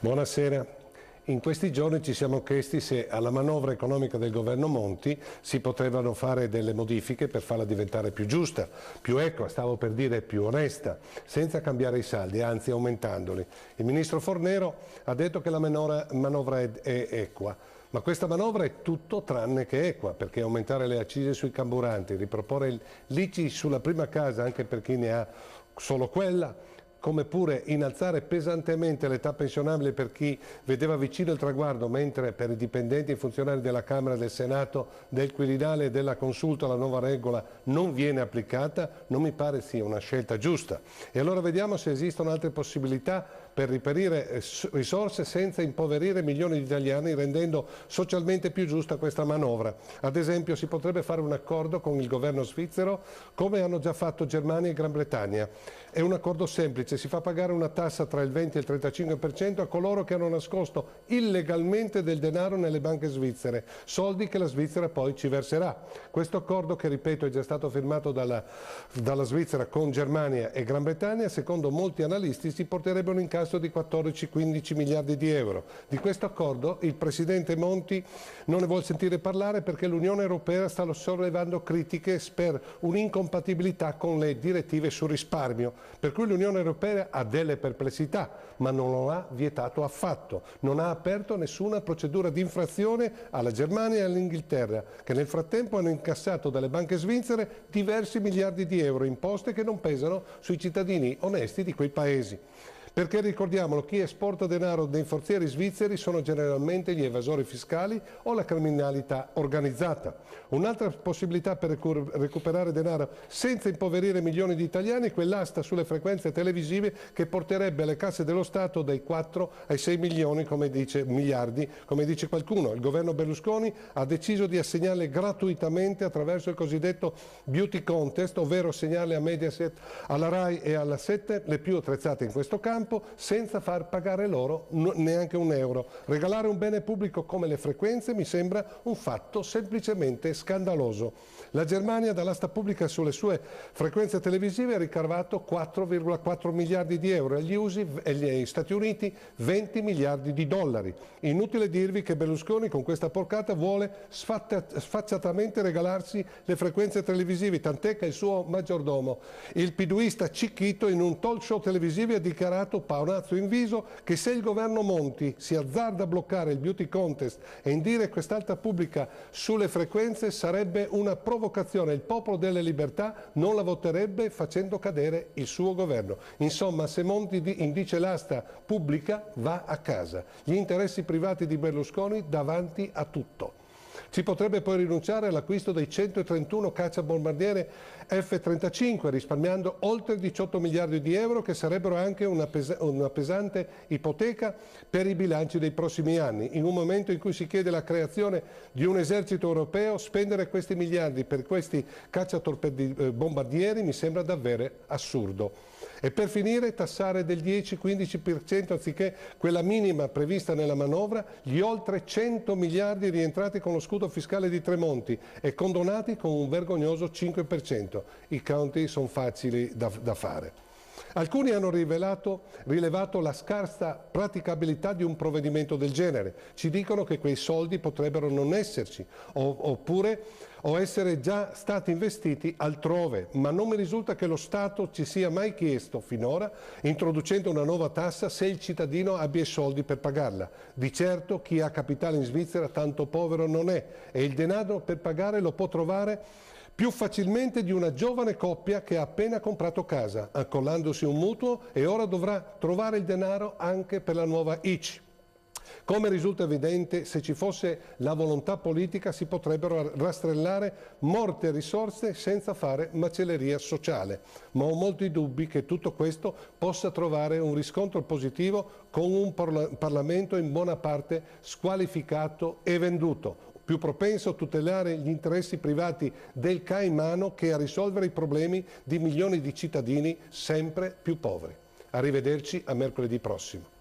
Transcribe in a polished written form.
Buonasera. In questi giorni ci siamo chiesti se alla manovra economica del governo Monti si potevano fare delle modifiche per farla diventare più giusta, più equa, stavo per dire più onesta, senza cambiare i saldi, anzi aumentandoli. Il ministro Fornero ha detto che la manovra è equa, ma questa manovra è tutto tranne che equa, perché aumentare le accise sui carburanti, riproporre l'ICI sulla prima casa anche per chi ne ha solo quella, come pure innalzare pesantemente l'età pensionabile per chi vedeva vicino il traguardo, mentre per i dipendenti e funzionari della Camera e del Senato del Quirinale e della Consulta la nuova regola non viene applicata, non mi pare sia una scelta giusta. E allora vediamo se esistono altre possibilità per reperire risorse senza impoverire milioni di italiani, rendendo socialmente più giusta questa manovra. Ad esempio si potrebbe fare un accordo con il governo svizzero, come hanno già fatto Germania e Gran Bretagna. È un accordo semplice, si fa pagare una tassa tra il 20 e il 35% a coloro che hanno nascosto illegalmente del denaro nelle banche svizzere, soldi che la Svizzera poi ci verserà. Questo accordo, che ripeto è già stato firmato dalla Svizzera con Germania e Gran Bretagna, secondo molti analisti si porterebbe un incasso di 14-15 miliardi di euro. Di questo accordo il presidente Monti non ne vuol sentire parlare perché l'Unione Europea sta sollevando critiche per un'incompatibilità con le direttive sul risparmio, per cui l'Unione Europea ha delle perplessità, ma non lo ha vietato affatto, non ha aperto nessuna procedura di infrazione alla Germania e all'Inghilterra, che nel frattempo hanno incassato dalle banche svizzere diversi miliardi di euro, imposte che non pesano sui cittadini onesti di quei paesi. Perché ricordiamolo, chi esporta denaro dei forzieri svizzeri sono generalmente gli evasori fiscali o la criminalità organizzata. Un'altra possibilità per recuperare denaro senza impoverire milioni di italiani è quell'asta sulle frequenze televisive che porterebbe alle casse dello Stato dai 4 ai 6 milioni, miliardi, come dice qualcuno. Il governo Berlusconi ha deciso di assegnarle gratuitamente attraverso il cosiddetto beauty contest, ovvero assegnarle a Mediaset, alla Rai e alla 7, le più attrezzate in questo campo, senza far pagare loro neanche un euro. Regalare un bene pubblico come le frequenze mi sembra un fatto semplicemente scandaloso. La Germania dall'asta pubblica sulle sue frequenze televisive ha ricavato 4,4 miliardi di euro e gli Stati Uniti 20 miliardi di dollari. Inutile dirvi che Berlusconi con questa porcata vuole sfacciatamente regalarsi le frequenze televisive, tant'è che il suo maggiordomo, il piduista Cicchito, in un talk show televisivo ha dichiarato paonazzo in viso che se il governo Monti si azzarda a bloccare il beauty contest e indire quest'alta pubblica sulle frequenze sarebbe una provocazione. Il popolo delle libertà non la voterebbe facendo cadere il suo governo. Insomma, se Monti indice l'asta pubblica va a casa. Gli interessi privati di Berlusconi davanti a tutto. Si potrebbe poi rinunciare all'acquisto dei 131 cacciabombardiere F-35, risparmiando oltre 18 miliardi di euro, che sarebbero anche una pesante ipoteca per i bilanci dei prossimi anni. In un momento in cui si chiede la creazione di un esercito europeo, spendere questi miliardi per questi cacciabombardieri mi sembra davvero assurdo. E per finire tassare del 10-15% anziché quella minima prevista nella manovra gli oltre 100 miliardi rientrati con lo scudo fiscale di Tremonti e condonati con un vergognoso 5%. I conti sono facili da fare. Alcuni hanno rilevato la scarsa praticabilità di un provvedimento del genere. Ci dicono che quei soldi potrebbero non esserci o essere già stati investiti altrove, ma non mi risulta che lo Stato ci sia mai chiesto finora, introducendo una nuova tassa, se il cittadino abbia i soldi per pagarla. Di certo chi ha capitale in Svizzera tanto povero non è e il denaro per pagare lo può trovare più facilmente di una giovane coppia che ha appena comprato casa, accollandosi un mutuo, e ora dovrà trovare il denaro anche per la nuova ICI. Come risulta evidente, se ci fosse la volontà politica si potrebbero rastrellare molte risorse senza fare macelleria sociale, ma ho molti dubbi che tutto questo possa trovare un riscontro positivo con un Parlamento in buona parte squalificato e venduto, più propenso a tutelare gli interessi privati del caimano che a risolvere i problemi di milioni di cittadini sempre più poveri. Arrivederci a mercoledì prossimo.